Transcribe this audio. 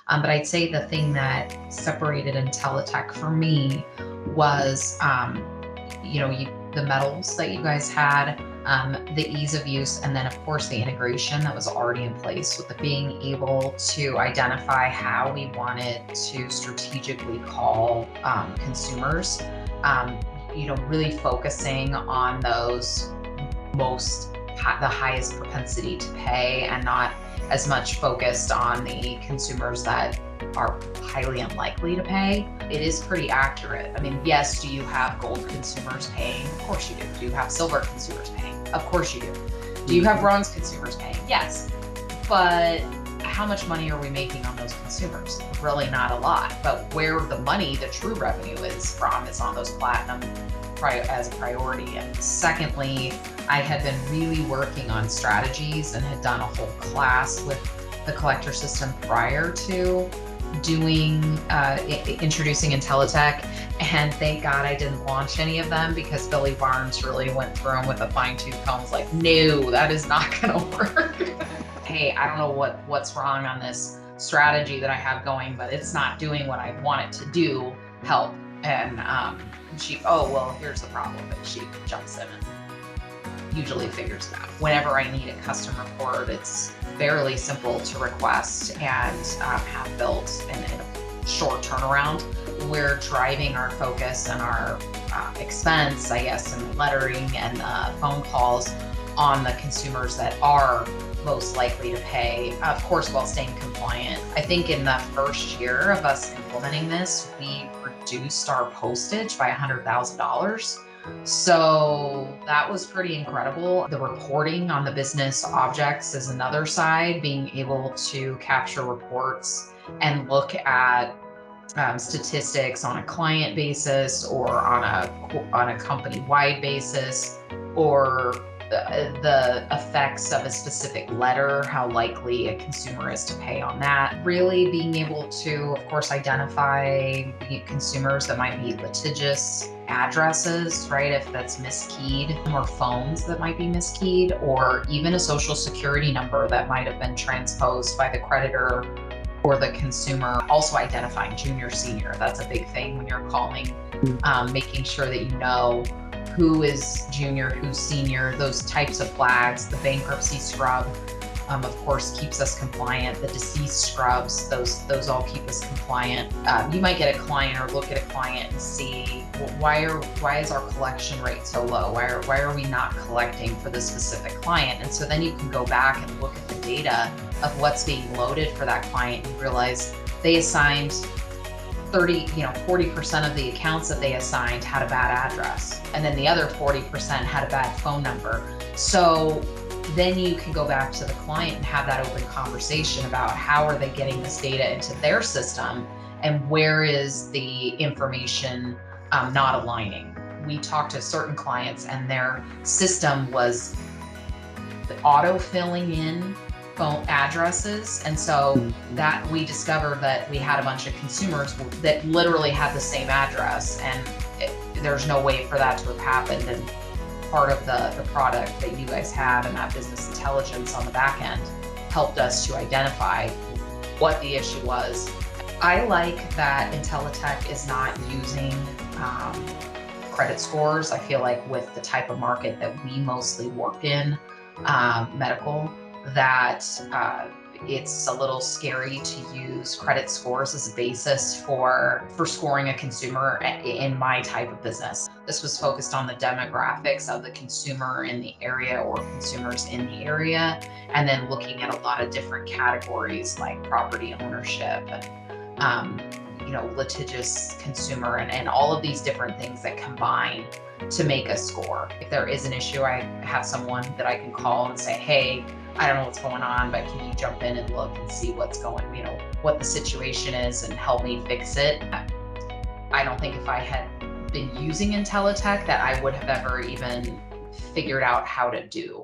But I'd say the thing that separated Intelitech for me was, the metals that you guys had, the ease of use, and then of course the integration that was already in place with the being able to identify how we wanted to strategically call consumers. Really focusing on those the highest propensity to pay, and not as much focused on the consumers that are highly unlikely to pay. It is pretty accurate. I mean, yes, do you have gold consumers paying? Of course you do. Do you have silver consumers paying? Of course you do. Do you have bronze consumers paying? Yes. But how much money are we making on those consumers? Really not a lot. But where the money, the true revenue is from, is on those platinum as a priority. And secondly, I had been really working on strategies and had done a whole class with the collector system prior to introducing Intelitech. And thank God I didn't launch any of them, because Billy Barnes really went through them with a fine-tooth comb. Was like, no, that is not going to work. Hey, I don't know what's wrong on this strategy that I have going, but it's not doing what I want it to do. Help. And here's the problem. And she jumps in and usually figures it out. Whenever I need a custom report, it's fairly simple to request and have built in a short turnaround. We're driving our focus and our expense, I guess, and lettering and phone calls on the consumers that are most likely to pay, of course, while staying compliant. I think in the first year of us implementing this, we reduced our postage by $100,000. So that was pretty incredible. The reporting on the business objects is another side, being able to capture reports and look at statistics on a client basis or on a company-wide basis, or the effects of a specific letter, how likely a consumer is to pay on that. Really being able to, of course, identify consumers that might be litigious addresses, right? If that's miskeyed, or phones that might be miskeyed, or even a social security number that might have been transposed by the creditor or the consumer. Also identifying junior, senior. That's a big thing when you're calling, making sure that you know who is junior, who's senior, those types of flags. The bankruptcy scrub, of course, keeps us compliant. The deceased scrubs, those all keep us compliant. You might get a client or look at a client and see, well, why is our collection rate so low? Why are we not collecting for this specific client? And so then you can go back and look at the data of what's being loaded for that client and realize they assigned 40% of the accounts that they assigned had a bad address. And then the other 40% had a bad phone number. So then you can go back to the client and have that open conversation about how are they getting this data into their system, and where is the information not aligning. We talked to certain clients and their system was auto-filling in phone addresses. And so that we discovered that we had a bunch of consumers that literally had the same address, and there's no way for that to have happened. And part of the product that you guys have and that business intelligence on the back end helped us to identify what the issue was. I like that Intelitech is not using credit scores. I feel like with the type of market that we mostly work in, medical, that it's a little scary to use credit scores as a basis for scoring a consumer in my type of business. This was focused on the demographics of the consumer in the area or consumers in the area, and then looking at a lot of different categories like property ownership and litigious consumer, and all of these different things that combine to make a score. If there is an issue, I have someone that I can call and say, hey, I don't know what's going on, but can you jump in and look and see what the situation is and help me fix it? I don't think if I had been using Intelitech that I would have ever even figured out how to do.